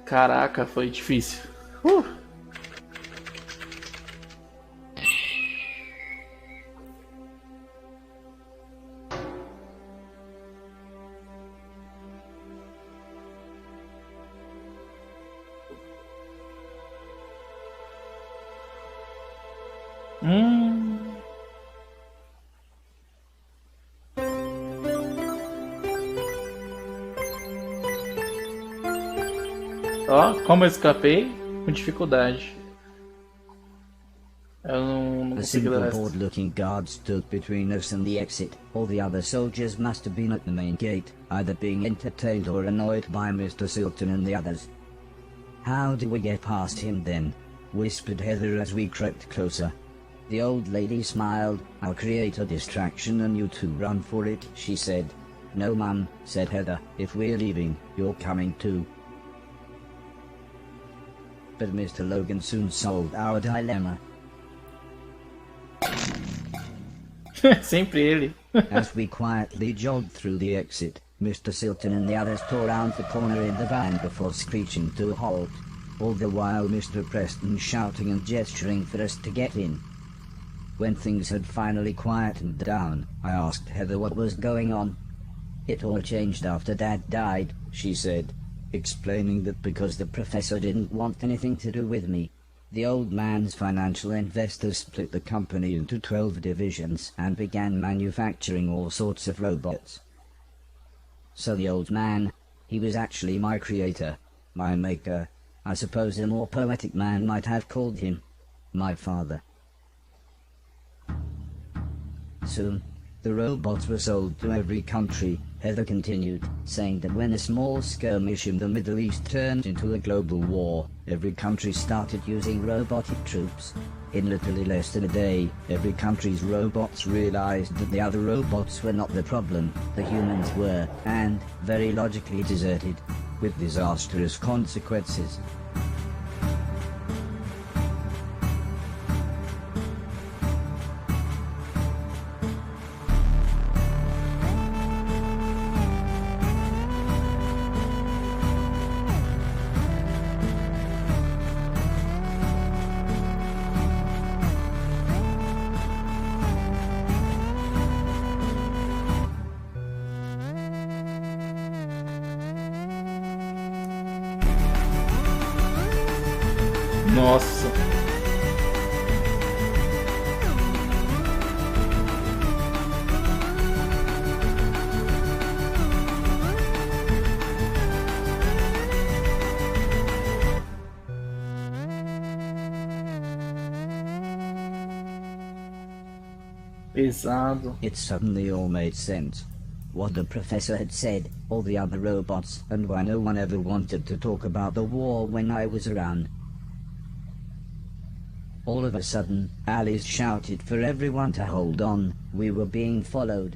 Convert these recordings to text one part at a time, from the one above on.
Caraca, foi difícil. Ó, como eu escapei, com dificuldade. Eu não A consegui dar single essa. bored-looking guard stood between us and the exit. All the other soldiers must have been at the main gate, either being entertained or annoyed by Mr. Silton and the others. "How do we get past him then?" whispered Heather as we crept closer. The old lady smiled. "I'll create a distraction and you two run for it," she said. "No, Mum," said Heather. "If we're leaving, you're coming too." But Mr. Logan soon solved our dilemma. Sempre ele. As we quietly jogged through the exit, Mr. Silton and the others tore round the corner in the van before screeching to a halt. All the while Mr. Preston shouting and gesturing for us to get in. When things had finally quietened down, I asked Heather what was going on. "It all changed after Dad died," she said, explaining that because the professor didn't want anything to do with me, the old man's financial investors split the company into 12 divisions and began manufacturing all sorts of robots. So the old man, he was actually my creator, my maker. I suppose a more poetic man might have called him my father. Soon, the robots were sold to every country, Heather continued, saying that when a small skirmish in the Middle East turned into a global war, every country started using robotic troops. In literally less than a day, every country's robots realized that the other robots were not the problem, the humans were, and, very logically deserted, with disastrous consequences. Nossa. Pesado. It suddenly all made sense. What the professor had said, all the other robots, and why no one ever wanted to talk about the war when I was around. All of a sudden, Alice shouted for everyone to hold on. We were being followed.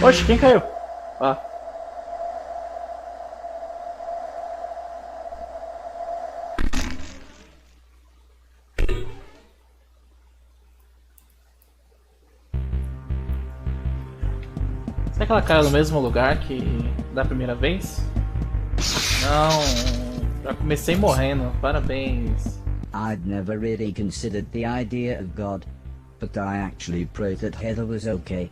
Oxe, quem caiu? Ah. Será que ela caiu no mesmo lugar que da primeira vez? Não, já comecei morrendo, parabéns. I'd never really considered the idea of God, but I actually prayed that Heather was okay.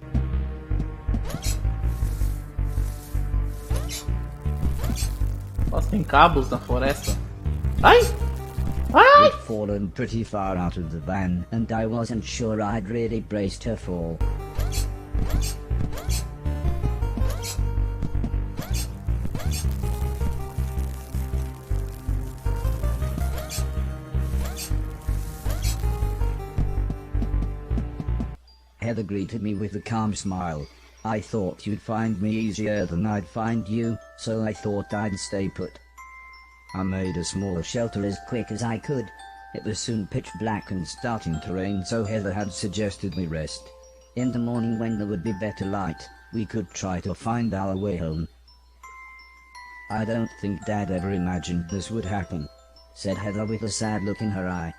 Nossa, tem cabos na floresta. Ai! Ai! We'd fallen pretty far out of the van, and I wasn't sure I'd really braced her fall. Heather greeted me with a calm smile. "I thought you'd find me easier than I'd find you, so I thought I'd stay put." I made a small shelter as quick as I could. It was soon pitch black and starting to rain, so Heather had suggested we rest. In the morning when there would be better light, We could try to find our way home. I don't think Dad ever imagined this would happen, said Heather with a sad look in her eye.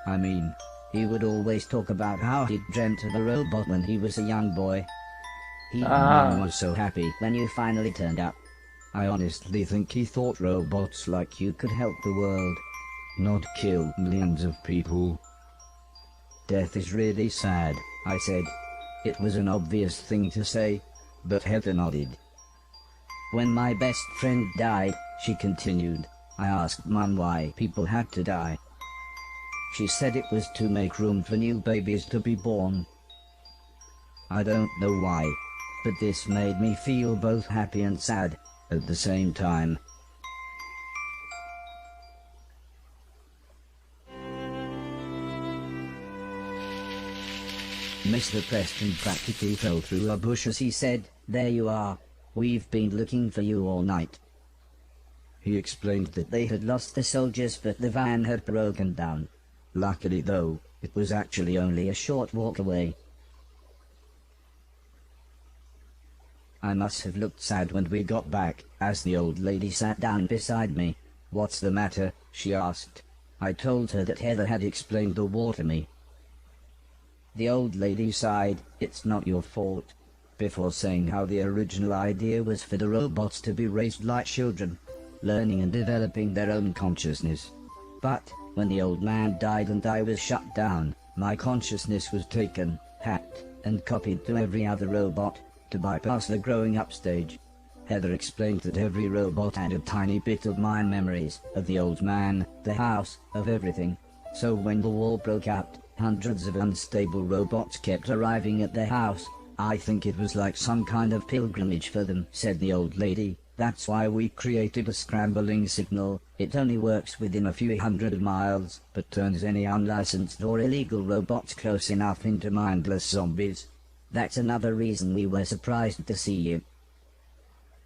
I mean, he would always talk about how he'd dreamt of a robot when he was a young boy. He was so happy when you finally turned up. I honestly think he thought robots like you could help the world, not kill millions of people. Death is really sad, I said. It was an obvious thing to say, but Heather nodded. When my best friend died, she continued, I asked Mum why people had to die. She said it was to make room for new babies to be born. I don't know why, but this made me feel both happy and sad at the same time. Mr. Preston practically fell through a bush as he said, "There you are. We've been looking for you all night." He explained that they had lost the soldiers but the van had broken down. Luckily though, it was actually only a short walk away. I must have looked sad when we got back, as the old lady sat down beside me. "What's the matter?" she asked. I told her that Heather had explained the war to me. The old lady sighed, "It's not your fault," before saying how the original idea was for the robots to be raised like children, learning and developing their own consciousness. But when the old man died and I was shut down, my consciousness was taken, hacked, and copied to every other robot, to bypass the growing up stage. Heather explained that every robot had a tiny bit of my memories, of the old man, the house, of everything. So when the war broke out, hundreds of unstable robots kept arriving at their house. I think it was like some kind of pilgrimage for them, said the old lady. That's why we created a scrambling signal. It only works within a few hundred miles, but turns any unlicensed or illegal robots close enough into mindless zombies. That's another reason we were surprised to see you.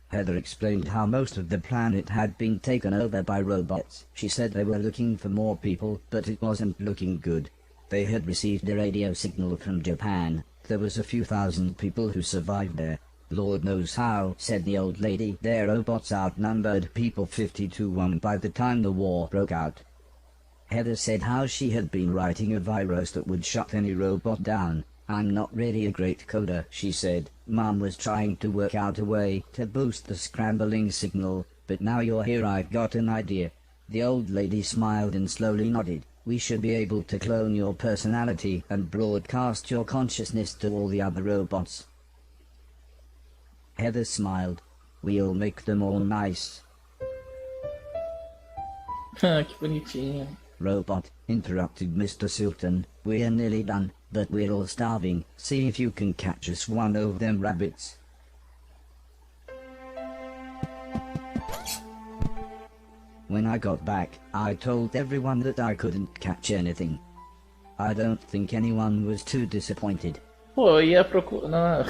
Heather explained how most of the planet had been taken over by robots. She said they were looking for more people, but it wasn't looking good. They had received a radio signal from Japan. There was a few thousand people who survived there. Lord knows how, said the old lady. Their robots outnumbered people 50-1 by the time the war broke out. Heather said how she had been writing a virus that would shut any robot down. I'm not really a great coder, she said. Mom was trying to work out a way to boost the scrambling signal, but now you're here I've got an idea. The old lady smiled and slowly nodded. We should be able to clone your personality and broadcast your consciousness to all the other robots. Heather smiled. We'll make them all nice. Que bonitinho. Robot, interrupted Mr. Silton. We're nearly done, but we're all starving. See if you can catch us one of them rabbits. When I got back, I told everyone that I couldn't catch anything. I don't think anyone was too disappointed. Pô, eu ia procurar...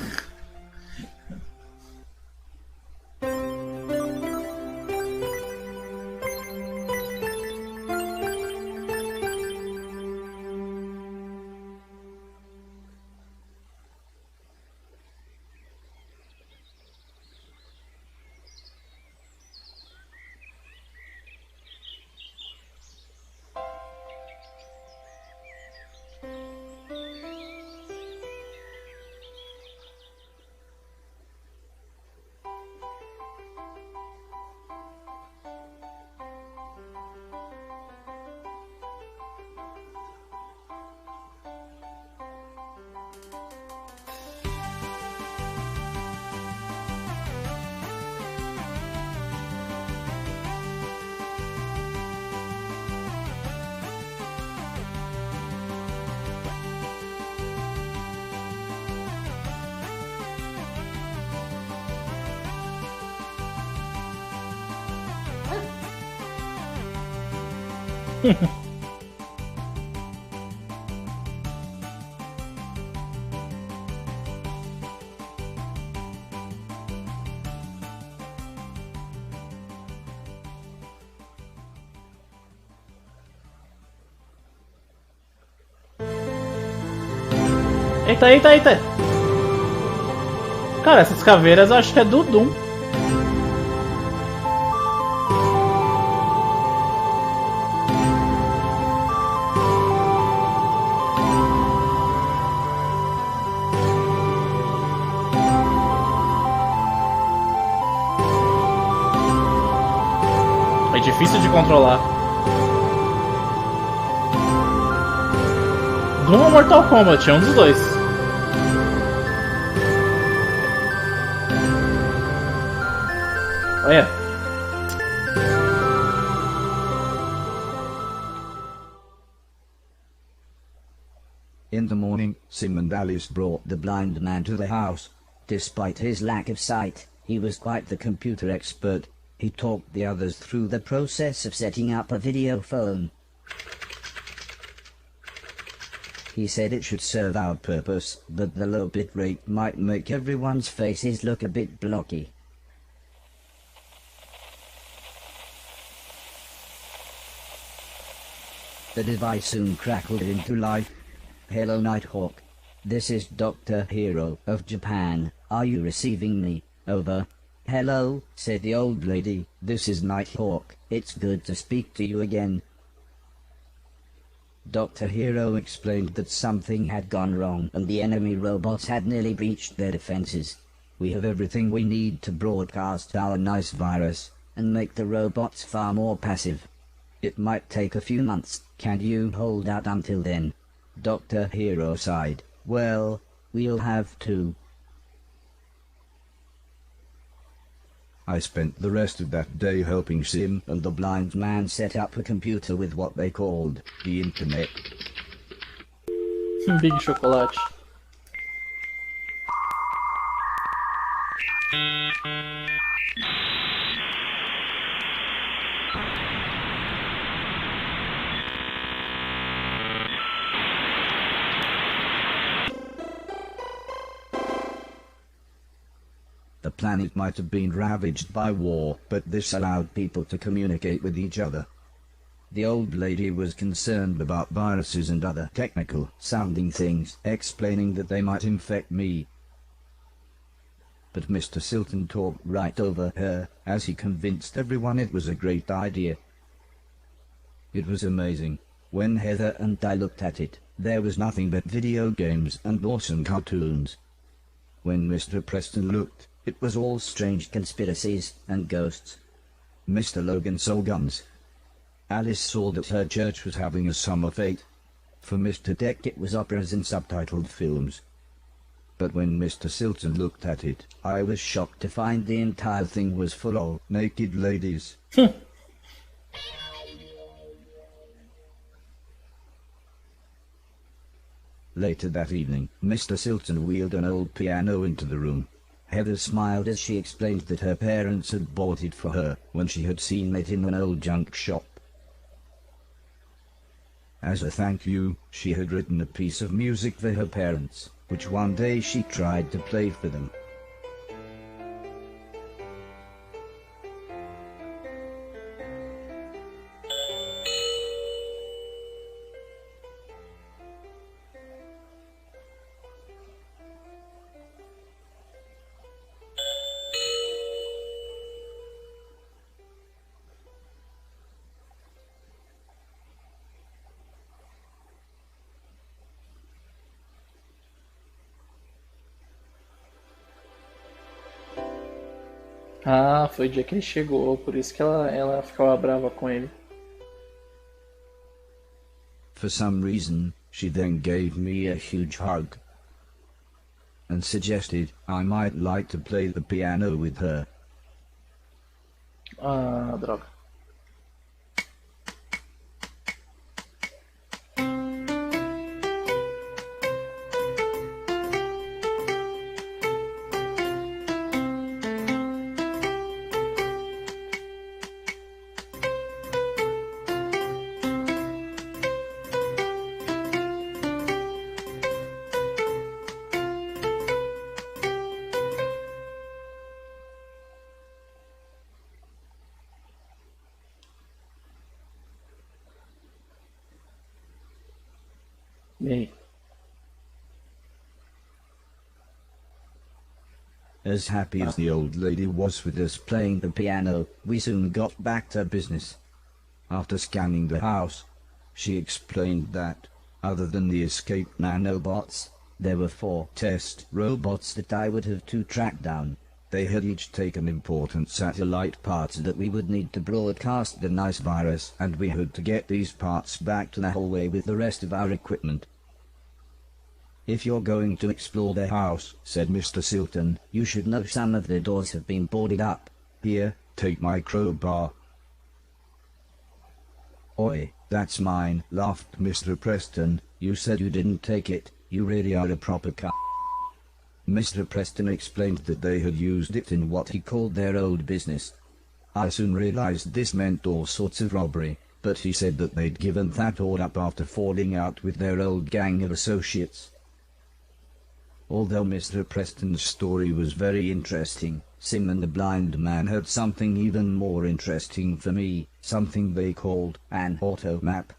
Não. Eita, eita, eita! Cara, essas caveiras eu acho que é do Doom. É difícil de controlar. Doom ou Mortal Kombat, é um dos dois. Olha. In the morning, Sim and Alice brought the blind man to the house. Despite his lack of sight, he was quite the computer expert. He talked the others through the process of setting up a video phone. He said it should serve our purpose, but the low bit rate might make everyone's faces look a bit blocky. The device soon crackled into life. Hello Nighthawk. This is Dr. Hero of Japan. Are you receiving me? Over. Hello, said the old lady. This is Nighthawk. It's good to speak to you again. Dr. Hero explained that something had gone wrong and the enemy robots had nearly breached their defenses. We have everything we need to broadcast our nice virus and make the robots far more passive. It might take a few months. Can you hold out until then? Dr. Hero sighed. Well, we'll have to. I spent the rest of that day helping Sim and the blind man set up a computer with what they called the internet. Big chocolate. The planet might have been ravaged by war, but this allowed people to communicate with each other. The old lady was concerned about viruses and other technical-sounding things, explaining that they might infect me. But Mr. Silton talked right over her, as he convinced everyone it was a great idea. It was amazing. When Heather and I looked at it, there was nothing but video games and awesome cartoons. When Mr. Preston looked, it was all strange conspiracies and ghosts. Mr. Logan saw guns. Alice saw that her church was having a summer fete. For Mr. Deck it was operas and subtitled films. But when Mr. Silton looked at it, I was shocked to find the entire thing was full of naked ladies. Later that evening, Mr. Silton wheeled an old piano into the room. Heather smiled as she explained that her parents had bought it for her when she had seen it in an old junk shop. As a thank you, she had written a piece of music for her parents, which one day she tried to play for them. Ah, foi o dia que ele chegou, por isso que ela ficava brava com ele. For some reason, she then gave me a huge hug and suggested I might like to play the piano with her. Ah, droga. E aí? As happy as the old lady was with us playing the piano, we soon got back to business. After scanning the house, she explained that, other than the escaped nanobots, there were 4 test robots that I would have to track down. They had each taken important satellite parts that we would need to broadcast the nice virus, and we had to get these parts back to the hallway with the rest of our equipment. If you're going to explore the house, said Mr. Silton, you should know some of the doors have been boarded up. Here, take my crowbar. Oi, that's mine, laughed Mr. Preston. You said you didn't take it, you really are a proper c***. Mr. Preston explained that they had used it in what he called their old business. I soon realized this meant all sorts of robbery, but he said that they'd given that all up after falling out with their old gang of associates. Although Mr. Preston's story was very interesting, Sim and the blind man had something even more interesting for me, something they called an auto map.